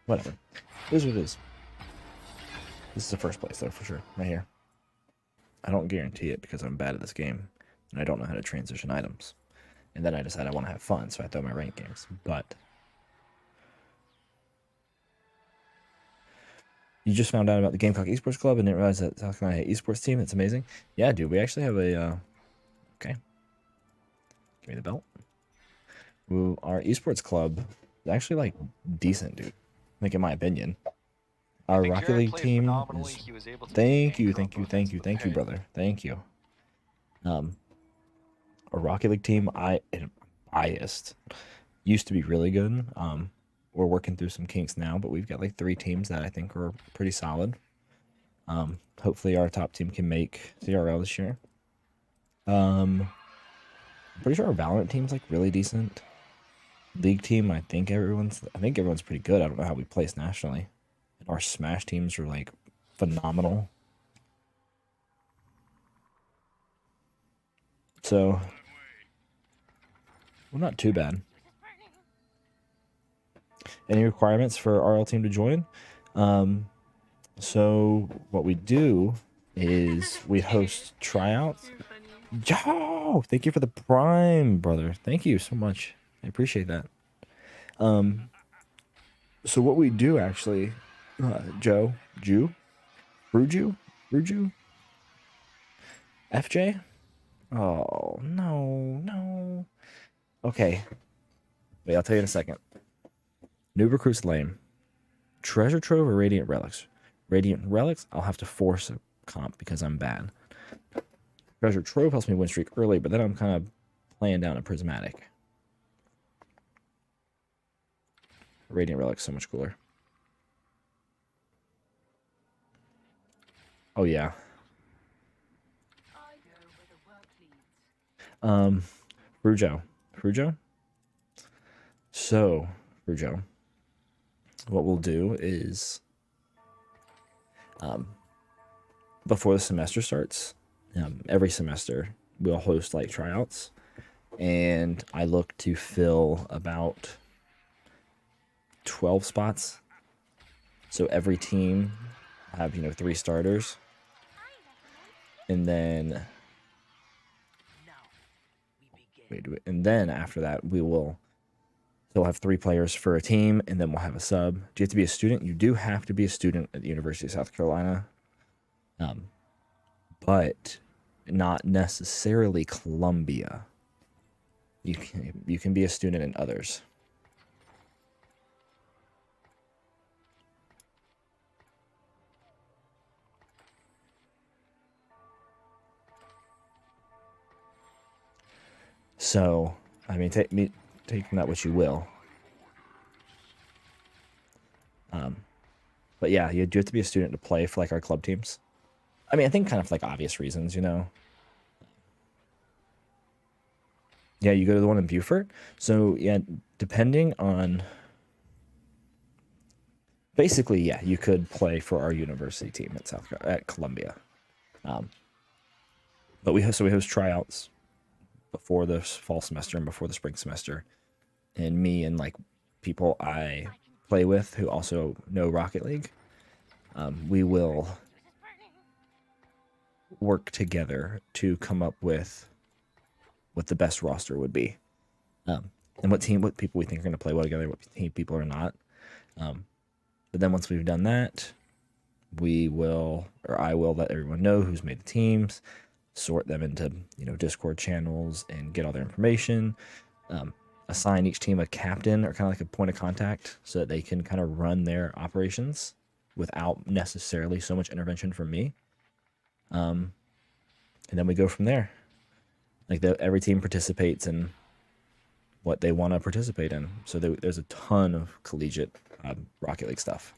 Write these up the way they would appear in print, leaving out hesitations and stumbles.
Whatever. It is what it is. This is the first place, though, for sure. Right here. I don't guarantee it because I'm bad at this game, and I don't know how to transition items. And then I decide I want to have fun, so I throw my ranked games. But you just found out about the Gamecock Esports Club and didn't realize that South Carolina had an esports team. That's amazing. Yeah, dude, we actually have a... okay. Give me the belt. Ooh, our esports club is actually, like, decent, dude. Like, in my opinion. Our Rocket League team is... Thank you, brother. Thank you. Our Rocket League team, I am biased. Used to be really good. We're working through some kinks now, but we've got like 3 teams that I think are pretty solid. Hopefully our top team can make CRL this year. I'm pretty sure our Valorant team's like really decent. League team, I think everyone's pretty good. I don't know how we place nationally. And our Smash teams are like phenomenal. So we're not too bad. Any requirements for RL team to join? So what we do is we host tryouts. Joe, thank you for the prime, brother. Thank you so much. I appreciate that. So what we do actually, Ruju, FJ. Oh no. Okay. Wait, I'll tell you in a second. New recruits lame. Treasure trove or radiant relics? Radiant relics, I'll have to force a comp because I'm bad. Treasure trove helps me win streak early, but then I'm kind of playing down a prismatic. Radiant relic's so much cooler. Oh yeah. Frujo. So, Frujo, what we'll do is, before the semester starts, every semester we'll host like tryouts, and I look to fill about 12 spots. So every team have 3 starters, and then after that we'll have 3 players for a team, and then we'll have a sub. Do you have to be a student? You do have to be a student at the University of South Carolina, but not necessarily Columbia. You can be a student in others. So, I mean, take from that what you will. But yeah, you do have to be a student to play for like our club teams. I mean, I think kind of like obvious reasons, Yeah, you go to the one in Beaufort. So yeah, depending on, basically, yeah, you could play for our university team at Columbia. But we host tryouts before the fall semester and before the spring semester, and me and like people I play with who also know Rocket League, we will work together to come up with what the best roster would be, and what people we think are going to play well together, what team people are not. But then once we've done that, I will let everyone know who's made the teams, sort them into Discord channels, and get all their information. Assign each team a captain or kind of like a point of contact so that they can kind of run their operations without necessarily so much intervention from me. And then we go from there. Like every team participates in what they want to participate in. So there's a ton of collegiate Rocket League stuff.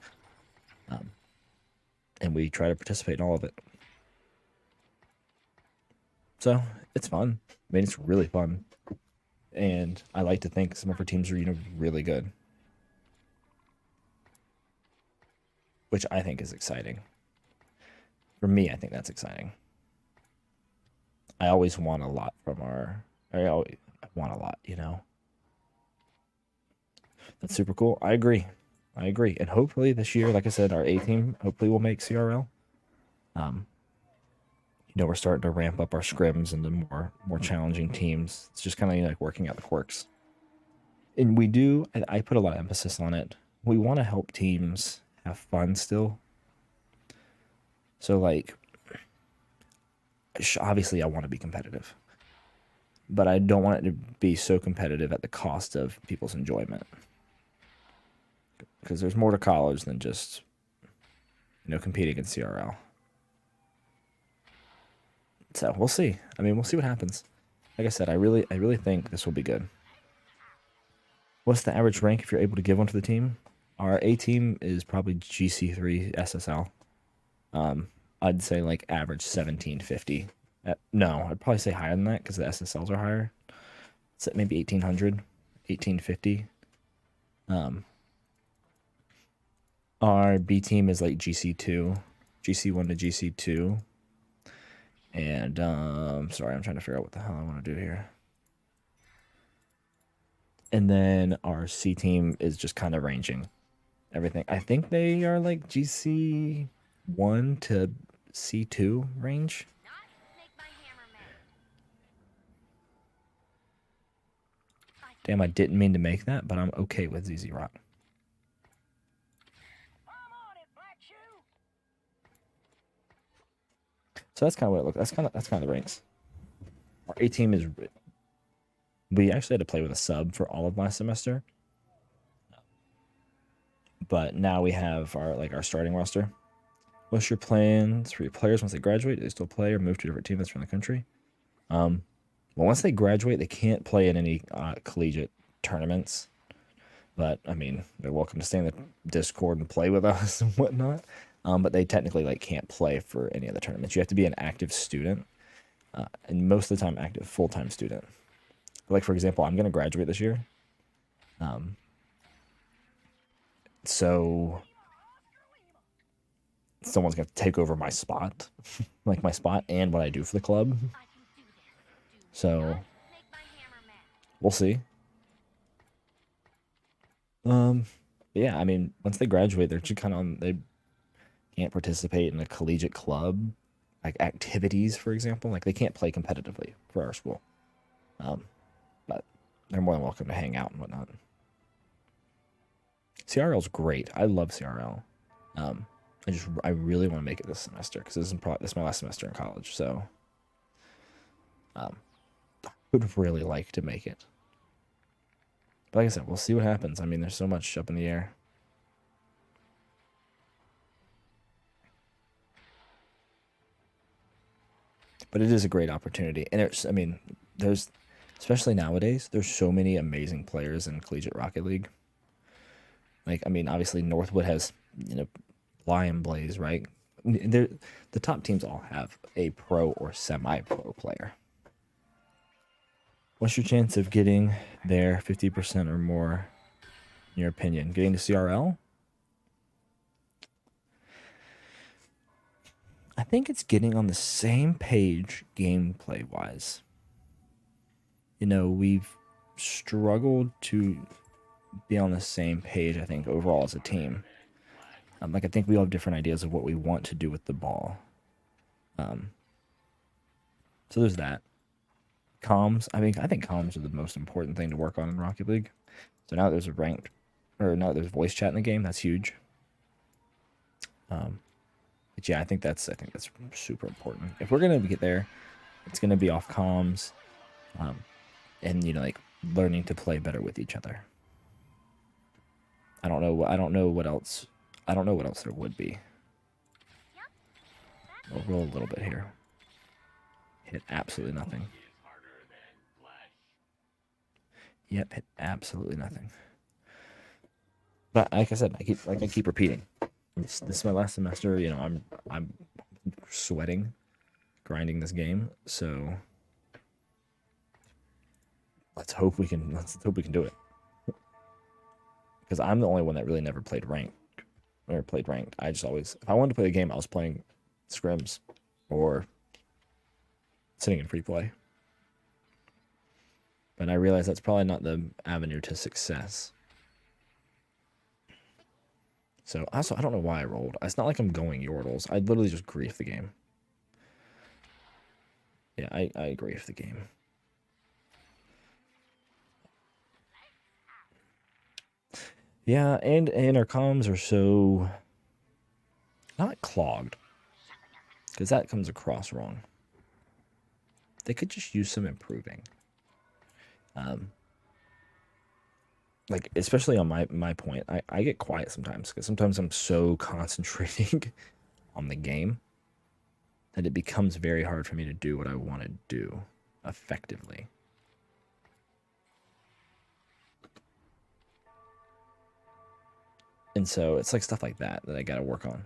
And we try to participate in all of it. So it's fun. I mean, it's really fun. And I like to think some of our teams are, really good. Which I think is exciting. For me, I think that's exciting. I always want a lot from I want a lot, That's super cool. I agree. I agree. And hopefully this year, like I said, our A team hopefully will make CRL. Um, we're starting to ramp up our scrims into more challenging teams. It's just kind of like working out the quirks. And we do, and I put a lot of emphasis on it. We want to help teams have fun still. So like, obviously I want to be competitive, but I don't want it to be so competitive at the cost of people's enjoyment. Because there's more to college than just, competing in CRL. So we'll see. I mean, we'll see what happens. Like I said, I really think this will be good. What's the average rank if you're able to give one to the team? Our A team is probably GC3 SSL. I'd say like average 1750. No, I'd probably say higher than that because the SSLs are higher. It's at maybe 1800, 1850. Our B team is like GC2, GC1 to GC2. And sorry, I'm trying to figure out what the hell I want to do here. And then our C team is just kind of ranging everything. I think they are like GC1 to C2 range. Damn, I didn't mean to make that, but I'm okay with ZZ Rock. So that's kind of what it looks. That's kind of the ranks. Our A team is. We actually had to play with a sub for all of last semester, but now we have our starting roster. What's your plans for your players once they graduate? Do they still play or move to a different team that's from the country? Well, once they graduate, they can't play in any collegiate tournaments. But I mean, they're welcome to stay in the Discord and play with us and whatnot. But they technically can't play for any of the tournaments. You have to be an active student, and most of the time, active full-time student. Like for example, I'm gonna graduate this year. So someone's gonna take over my spot, like my spot and what I do for the club. So we'll see. Yeah, I mean, once they graduate, they're just kind of they can't participate in a collegiate club, like activities, for example. Like they can't play competitively for our school. But they're more than welcome to hang out and whatnot. CRL's great. I love CRL. I really want to make it this semester because this is my last semester in college. So, I would really like to make it. But like I said, we'll see what happens. I mean, there's so much up in the air. But it is a great opportunity, and there's especially nowadays, there's so many amazing players in Collegiate Rocket League. Like, I mean, obviously Northwood has, Lion Blaze, right? The top teams all have a pro or semi-pro player. What's your chance of getting there 50% or more, in your opinion? Getting to CRL? I think it's getting on the same page gameplay-wise. We've struggled to be on the same page, I think, overall as a team. I think we all have different ideas of what we want to do with the ball. So there's that. Comms. I think comms are the most important thing to work on in Rocket League. So now there's now there's voice chat in the game. That's huge. But yeah, I think that's super important. If we're gonna get there, it's gonna be off comms, and learning to play better with each other. I don't know what else there would be. We'll roll a little bit here. Hit absolutely nothing. Yep, hit absolutely nothing. But like I said, I keep repeating. This is my last semester. I'm sweating, grinding this game. So let's hope we can do it. Because I'm the only one that really never played ranked. I just always, if I wanted to play the game, I was playing scrims or sitting in free play. But I realize that's probably not the avenue to success. So also, I don't know why I rolled. It's not like I'm going Yordles. I literally just grief the game. Yeah, I grief the game. Yeah, and our comms are so not clogged, because that comes across wrong. They could just use some improving. Like especially on my point, I get quiet sometimes because sometimes I'm so concentrating on the game that it becomes very hard for me to do what I want to do effectively. And so it's like stuff like that that I got to work on.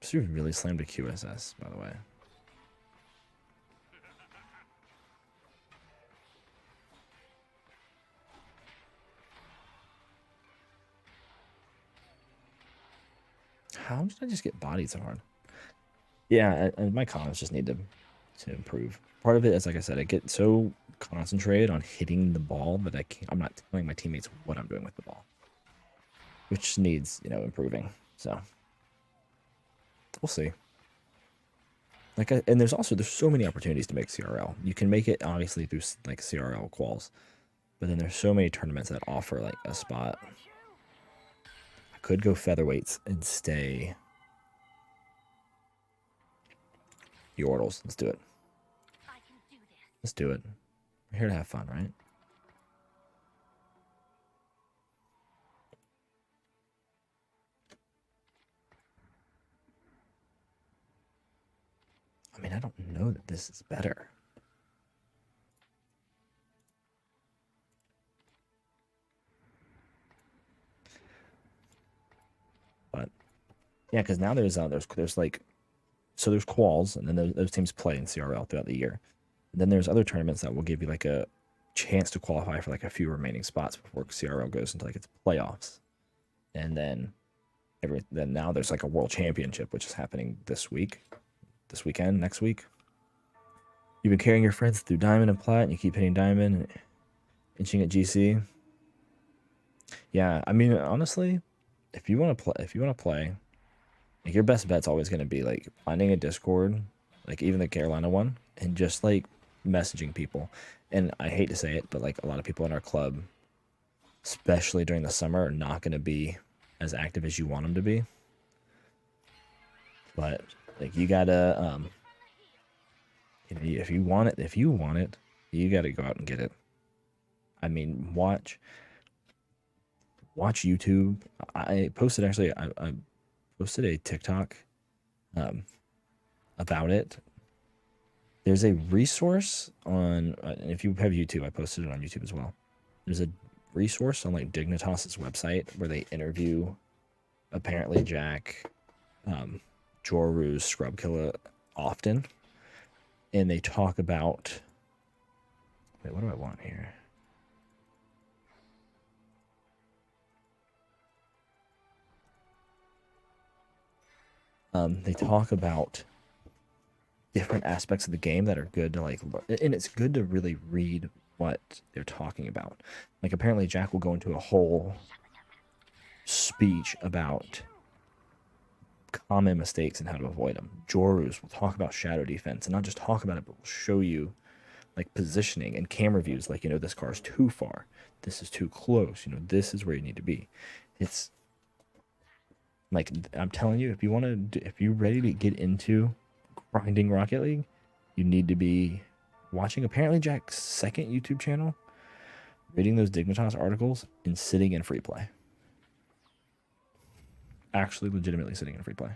So you really slammed a QSS, by the way. How did I just get bodied so hard? Yeah, and my comms just need to improve. Part of it is, like I said, I get so concentrated on hitting the ball that I'm not telling my teammates what I'm doing with the ball, which needs, improving. So we'll see. And there's so many opportunities to make CRL. You can make it obviously through like CRL quals, but then there's so many tournaments that offer like a spot. I could go featherweights and stay Yordles. Let's do it. Let's do it. We're here to have fun, right? I mean, I don't know that this is better. But yeah, because now there's like there's quals, and then those teams play in CRL throughout the year. And then there's other tournaments that will give you like a chance to qualify for like a few remaining spots before CRL goes into like its playoffs. And then now there's like a world championship which is happening this weekend, next week. You've been carrying your friends through diamond and plat, and you keep hitting diamond and inching at GC. Yeah, I mean honestly, if you want to play, like your best bet's always going to be like finding a Discord, like even the Carolina one, and just like messaging people. And I hate to say it, but like a lot of people in our club, especially during the summer, are not going to be as active as you want them to be. But like you gotta, if you want it, you gotta go out and get it. I mean, watch YouTube. I posted actually, I posted a TikTok about it. There's a resource on, and if you have YouTube, I posted it on YouTube as well. There's a resource on like Dignitas's website where they interview apparently Jack, Joru's Scrub Killer often, and they talk about. Wait, what do I want here? They talk about different aspects of the game that are good to like, and it's good to really read what they're talking about. Like apparently Jack will go into a whole speech about common mistakes and how to avoid them. Jorus will talk about shadow defense and not just talk about it, but will show you like positioning and camera views. Like, this car is too far. This is too close. This is where you need to be. It's like, I'm telling you, if you're ready to get into grinding Rocket League, you need to be watching apparently Jack's second YouTube channel, reading those Dignitas articles, and sitting in free play. Actually, legitimately sitting in free play.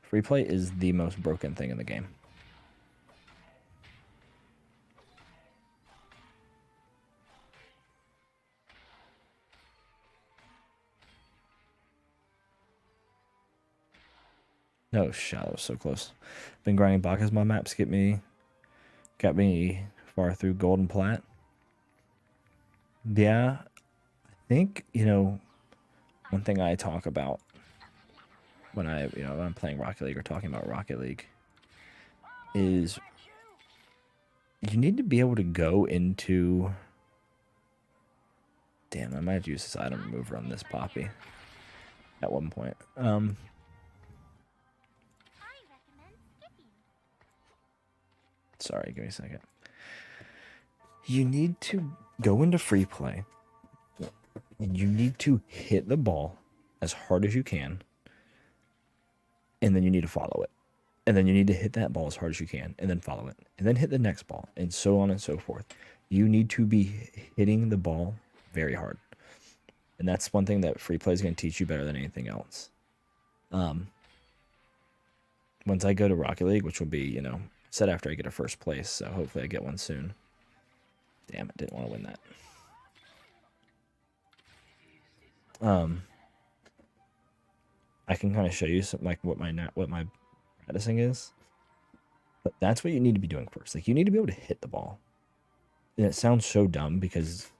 Free play is the most broken thing in the game. No shot, that was so close. Been grinding Bacchus mod maps, got me far through gold and plat. Yeah, I think, one thing I talk about when when I'm playing Rocket League or talking about Rocket League is you need to be able to go into. Damn, I might have used this item remover on this Poppy at one point. Sorry, give me a second. You need to go into free play, and you need to hit the ball as hard as you can, and then you need to follow it. And then you need to hit that ball as hard as you can, and then follow it, and then hit the next ball, and so on and so forth. You need to be hitting the ball very hard. And that's one thing that free play is going to teach you better than anything else. Once I go to Rocket League, which will be, set after I get a first place, so hopefully I get one soon. Damn it, didn't want to win that. I can kind of show you some, like what my practicing is. But that's what you need to be doing first. Like, you need to be able to hit the ball. And it sounds so dumb because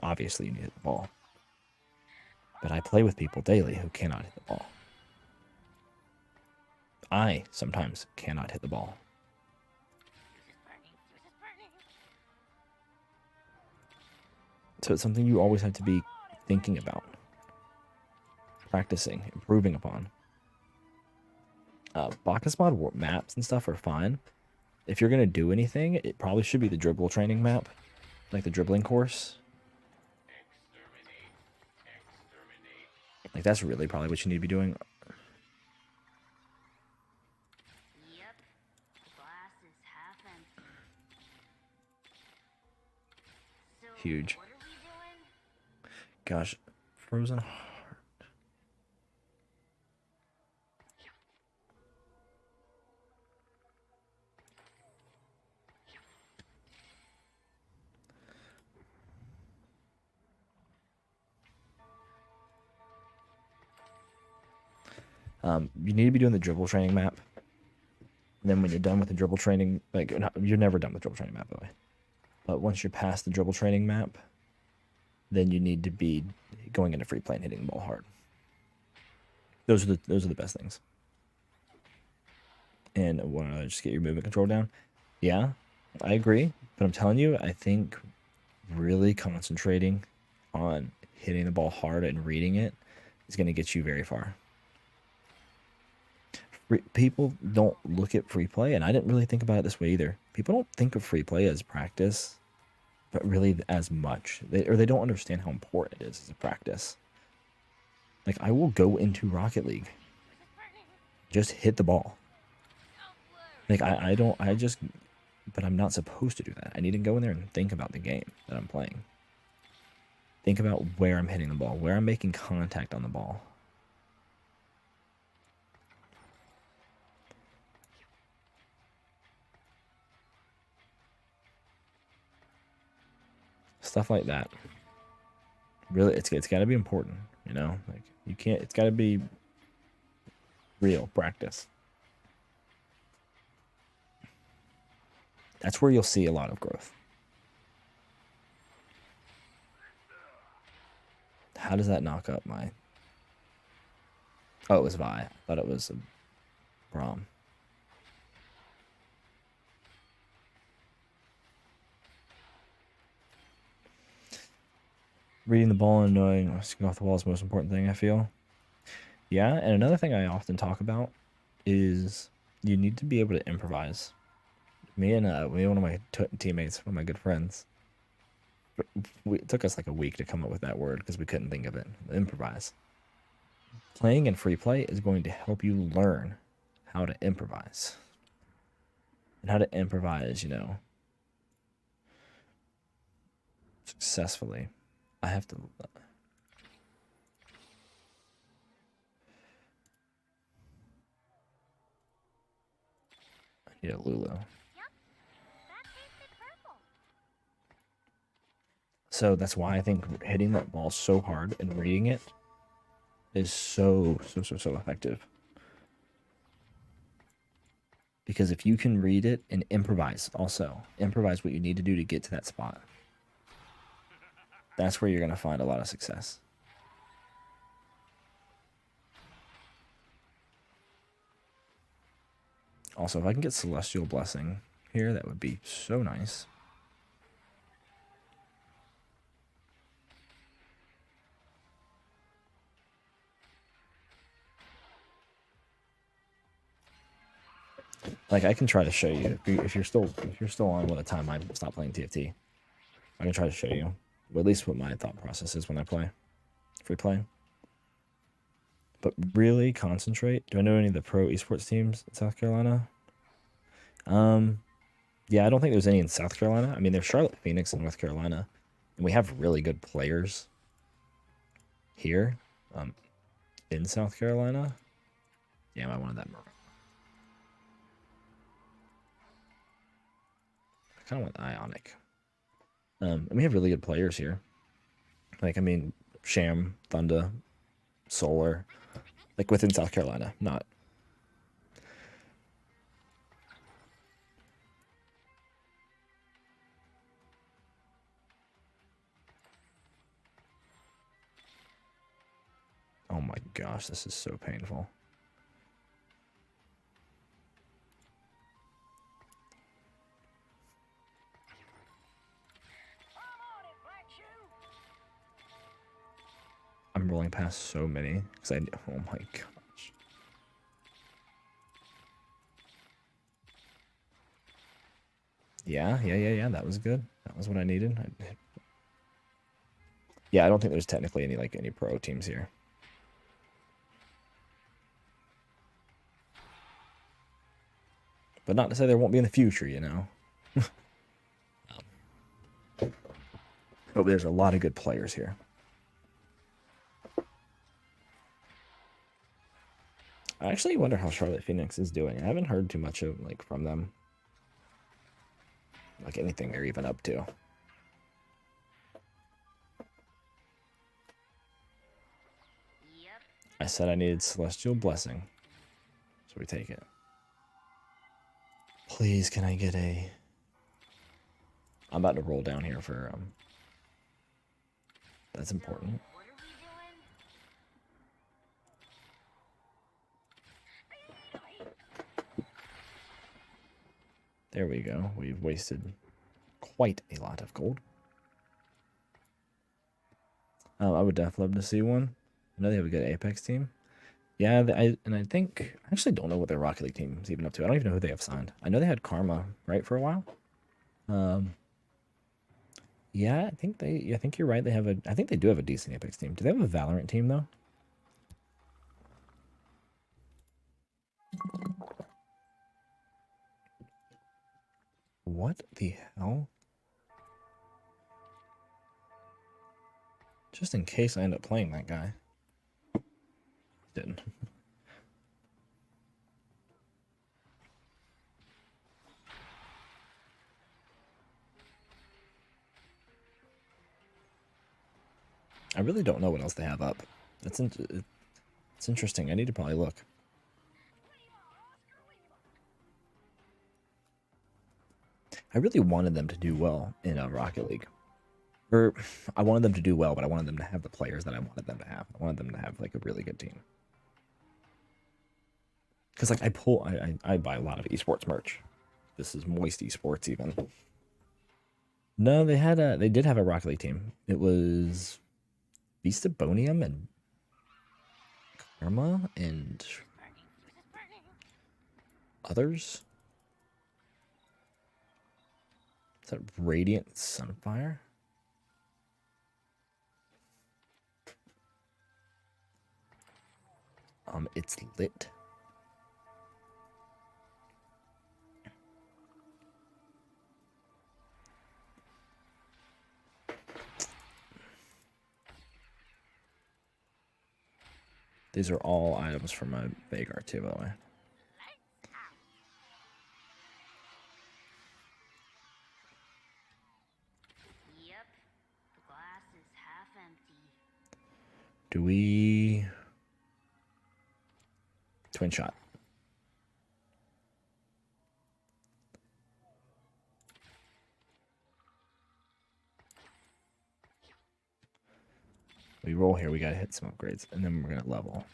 obviously you need to hit the ball. But I play with people daily who cannot hit the ball. I sometimes cannot hit the ball. So it's something you always have to be thinking about, practicing, improving upon. Bacchus mod maps and stuff are fine. If you're going to do anything, it probably should be the dribble training map, like the dribbling course. Like, that's really probably what you need to be doing. Yep. Glass is half empty. So Huge. what are we doing? Gosh, frozen heart. You need to be doing the dribble training map. And then when you're done with the dribble training, like, you're never done with dribble training map, by the way. But once you're past the dribble training map, then you need to be going into free play and hitting the ball hard. Those are the best things. And want to just get your movement control down? Yeah, I agree. But I'm telling you, I think really concentrating on hitting the ball hard and reading it is going to get you very far. People don't look at free play, and I didn't really think about it this way either. People don't think of free play as practice, but really as much. They don't understand how important it is as a practice. Like, I will go into Rocket League, just hit the ball. Like, but I'm not supposed to do that. I need to go in there and think about the game that I'm playing. Think about where I'm hitting the ball, where I'm making contact on the ball. Stuff like that. Really, it's got to be important, Like, you can't. It's got to be real practice. That's where you'll see a lot of growth. How does that knock up my? Oh, it was Vi. I thought it was a Braum. Reading the ball and knowing sticking off the wall is the most important thing, I feel. Yeah, and another thing I often talk about is you need to be able to improvise. Me and one of my teammates, one of my good friends, it took us like a week to come up with that word because we couldn't think of it. Improvise. Playing in free play is going to help you learn how to improvise. And how to improvise, successfully. I have to. I need a Lulu. So that's why I think hitting that ball so hard and reading it is so effective. Because if you can read it and improvise what you need to do to get to that spot, that's where you're going to find a lot of success. Also, if I can get Celestial Blessing here, that would be so nice. Like, I can try to show you if you're still on with the time I stop playing TFT. I can try to show you, or at least what my thought process is when I play, free play. But really concentrate. Do I know any of the pro esports teams in South Carolina? Yeah, I don't think there's any in South Carolina. I mean, there's Charlotte Phoenix in North Carolina, and we have really good players here, in South Carolina. Damn, I wanted that. I kind of want Ionic. And we have really good players here. Like, I mean, Sham, Thunder, Solar, like within South Carolina, not. Oh my gosh, this is so painful. I'm rolling past so many because oh my gosh. Yeah. That was good. That was what I needed. Yeah, I don't think there's technically any pro teams here. But not to say there won't be in the future, you know. But there's a lot of good players here. I actually wonder how Charlotte Phoenix is doing. I haven't heard too much of from them. Like anything they're even up to. Yep. I said I needed Celestial Blessing. So we take it. Please, can I get a... I'm about to roll down here for... That's important. What are we doing? There we go. We've wasted quite a lot of gold. I would definitely love to see one. I know they have a good Apex team. Yeah, I think... I actually don't know what their Rocket League team is even up to. I don't even know who they have signed. I know they had Karma, right, for a while. Yeah, I think you're right. I think they do have a decent Apex team. Do they have a Valorant team, though? What the hell? Just in case I end up playing that guy. Didn't. I really don't know what else they have up. It's interesting. I need to probably look. I really wanted them to do well in a Rocket League. Or, I wanted them to do well, but I wanted them to have the players that I wanted them to have. I wanted them to have, like, a really good team. Because, like, I buy a lot of esports merch. This is Moist Esports, even. No, they did have a Rocket League team. It was Beastabonium and Karma and others. Is that Radiant Sunfire? It's lit. These are all items from my Vagar too, by the way. Yep. The glass is half empty. Do we... Twin shot. We roll here, we gotta hit some upgrades, and then we're gonna level.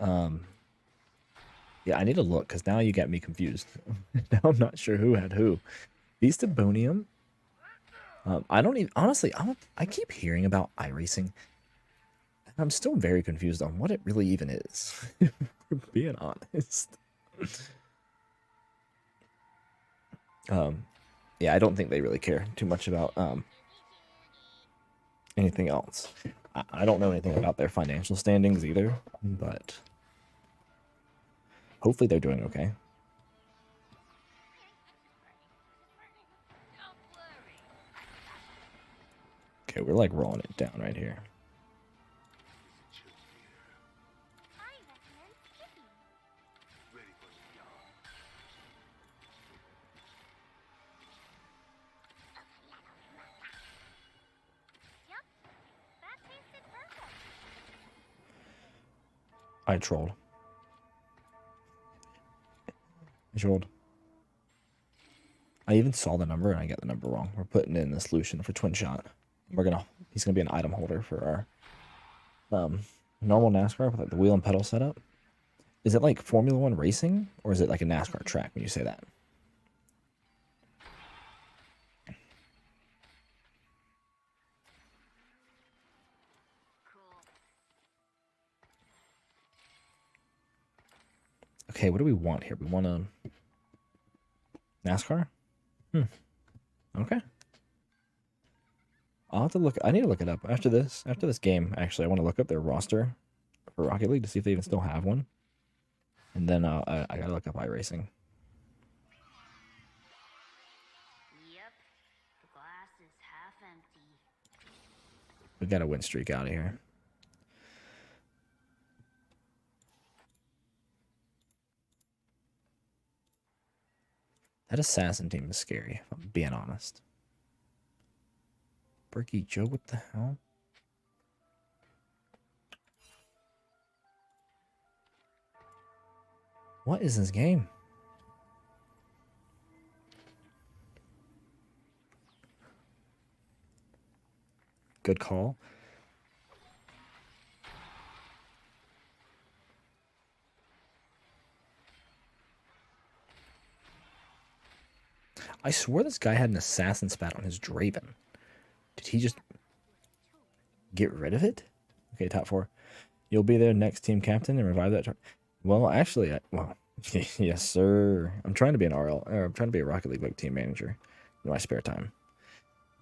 Yeah, I need to look because now you get me confused. Now I'm not sure who had who. Beast of Bonium. I don't even honestly. I keep hearing about iRacing. I'm still very confused on what it really even is. For being honest. Yeah, I don't think they really care too much about anything else. I don't know anything about their financial standings either, but hopefully they're doing okay. Okay, we're like rolling it down right here. I trolled. I trolled. I even saw the number and I got the number wrong. We're putting in the solution for Twin Shot. He's gonna be an item holder for our normal NASCAR with like the wheel and pedal setup. Is it like Formula One racing or is it like a NASCAR track when you say that? Okay, what do we want here? We want a NASCAR? Okay. I'll have to look. I need to look it up after this. After this game, actually, I want to look up their roster for Rocket League to see if they even still have one. And then I gotta look up iRacing. Yep, the glass is half empty. We got a win streak out of here. That assassin team is scary, if I'm being honest. Berkey Joe, what the hell? What is this game? Good call. I swore this guy had an assassin spat on his Draven. Did he just get rid of it? Okay, top 4. You'll be their next team captain and revive that. Well, actually, yes, sir. I'm trying to be an RL, or I'm trying to be a Rocket League like team manager in my spare time.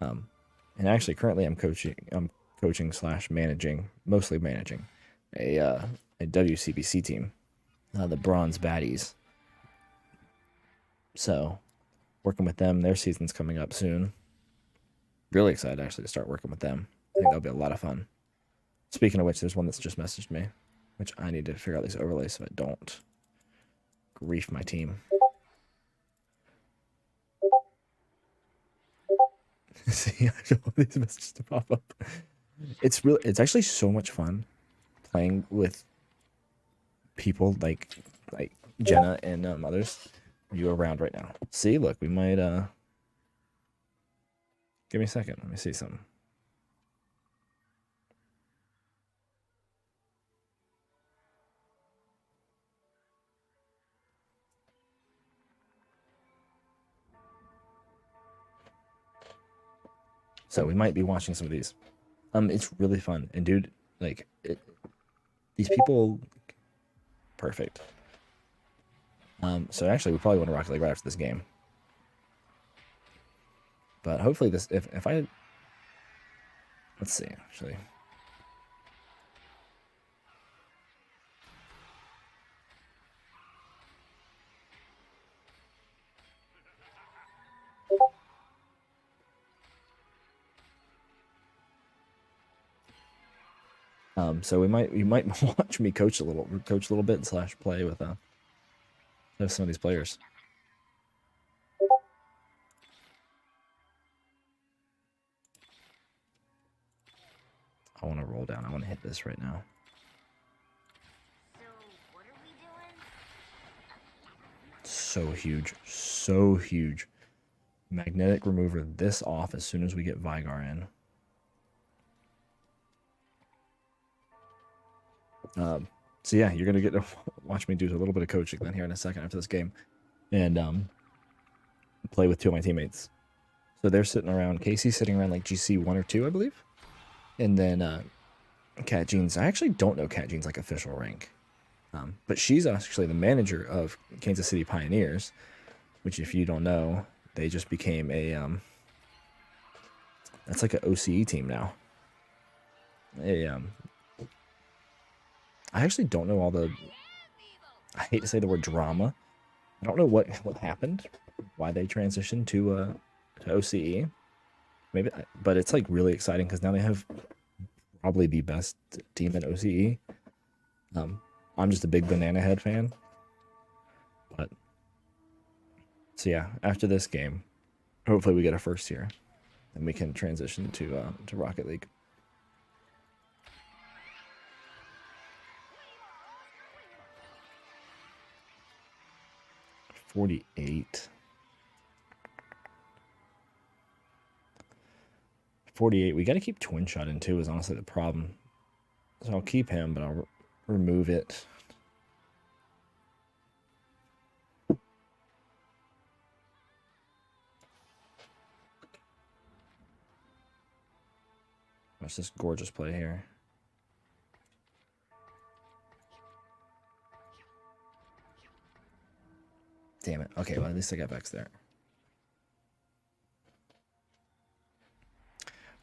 And actually, currently, I'm coaching slash managing, mostly managing, a WCBC team, the Bronze Baddies. So, working with them, their season's coming up soon. Really excited actually to start working with them. I think that'll be a lot of fun. Speaking of which, there's one that's just messaged me, which I need to figure out these overlays so I don't grief my team. See, I don't want these messages to pop up. It's actually so much fun playing with people like Jenna and others. You around right now? See, look, we might give me a second. Let me see something. So we might be watching some of these. It's really fun, and dude, like these people, perfect. So actually, we probably want to Rocket League right after this game. But hopefully, if I let's see actually. So you might watch me coach a little bit slash play with some of these players. I want to roll down. I want to hit this right now. So, what are we doing? So huge, so huge. Magnetic remover this off as soon as we get Vigar in. So yeah, you're gonna get to watch me do a little bit of coaching then here in a second after this game, and play with two of my teammates. So they're sitting around. Casey's sitting around like GC 1 or 2, I believe, and then Cat Jeans. I actually don't know Cat Jeans like official rank, but she's actually the manager of Kansas City Pioneers, which if you don't know, they just became a that's like an OCE team now. I actually don't know all the. I hate to say the word drama. I don't know what happened, why they transitioned to OCE. Maybe, but it's like really exciting because now they have probably the best team in OCE. I'm just a big Banana Head fan, but so yeah, after this game, hopefully we get a first here, and we can transition to Rocket League. 48. 48. We got to keep Twin Shot in too is honestly the problem. So I'll keep him, but I'll remove it. Watch this gorgeous play here. Damn it. Okay, well, at least I got Vex there.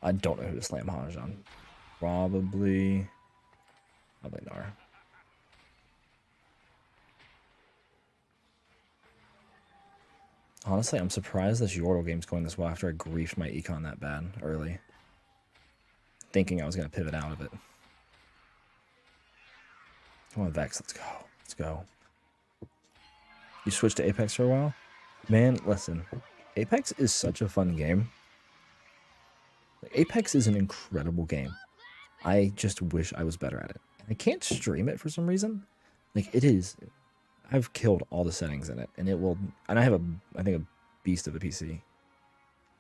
I don't know who to slam Haj on. Probably Nar. Honestly, I'm surprised this Yordle game's going this well after I griefed my econ that bad early. Thinking I was going to pivot out of it. Come on, Vex, let's go. Let's go. You switched to Apex for a while? Man, listen. Apex is such a fun game. Apex is an incredible game. I just wish I was better at it. I can't stream it for some reason. Like, it is. I've killed all the settings in it, and it will. And I have I think, a beast of a PC.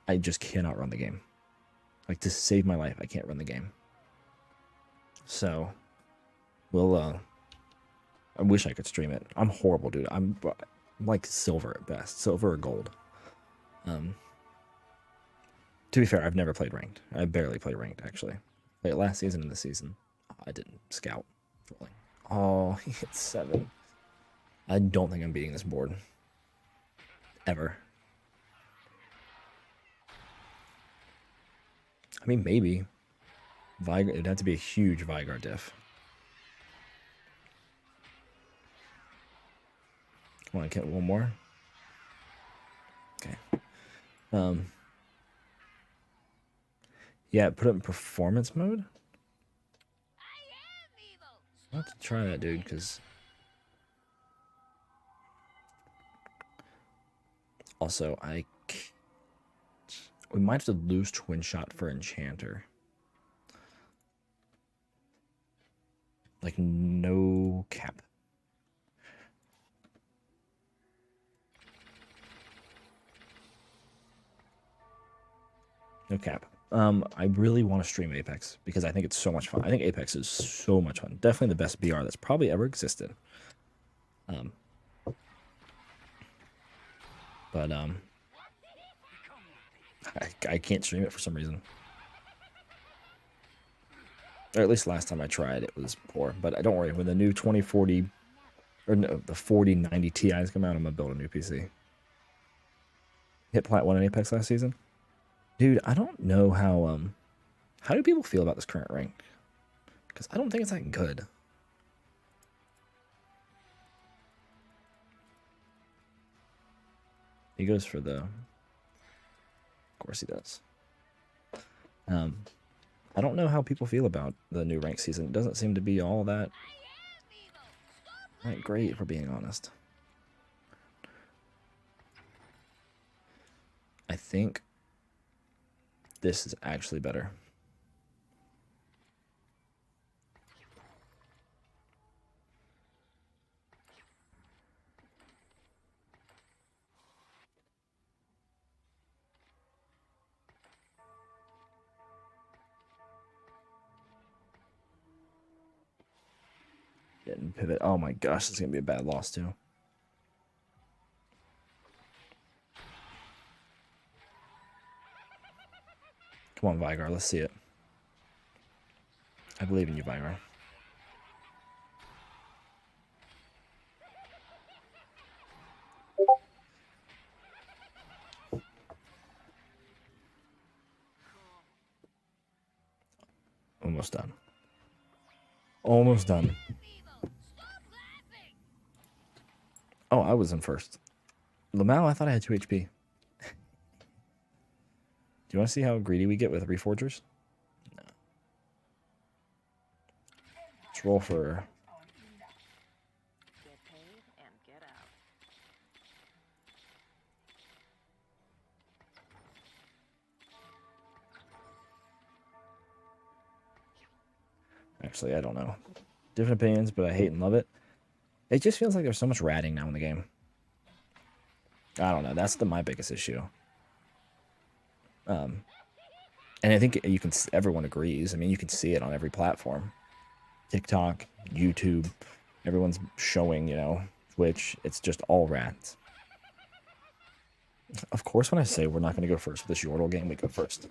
I just cannot run the game. Like, to save my life, I can't run the game. So, we'll. I wish I could stream it. I'm horrible, dude. I'm like silver at best, silver or gold. To be fair, I've never played ranked. I barely played ranked actually. Played it last season and this season. I didn't scout. Oh, he hit 7. I don't think I'm beating this board. Ever. I mean, maybe. Vigar, it'd have to be a huge Vigar diff. Come on, get one more. Okay. Yeah, put it in performance mode. I'll have to try that, dude, because also we might have to lose Twin Shot for Enchanter. Like, no cap. No cap. I really want to stream Apex because I think it's so much fun. I think Apex is so much fun. Definitely the best BR that's probably ever existed. But I can't stream it for some reason. Or at least last time I tried, it was poor. But don't worry, when the new 2040 or no, the 4090 Ti's come out, I'm gonna build a new PC. Hit Plat 1 in Apex last season. Dude, I don't know how do people feel about this current rank? Because I don't think it's that good. He goes for the. Of course he does. I don't know how people feel about the new rank season. It doesn't seem to be all that great, if we're being honest. I think this is actually better. Didn't pivot. Oh my gosh, this is gonna be a bad loss too. Come on, Vigar, let's see it. I believe in you, Vigar. Almost done. Almost done. Oh, I was in first. Lamau, I thought I had 2 HP. Do you want to see how greedy we get with Reforgers? No. Let's roll for... Get paid and get out. Actually, I don't know. Different opinions, but I hate and love it. It just feels like there's so much ratting now in the game. I don't know. That's my biggest issue. And I think you can. Everyone agrees. I mean, you can see it on every platform. TikTok, YouTube, everyone's showing, you know, Twitch. It's just all rats. Of course, when I say we're not going to go first with this Yordle game, we go first.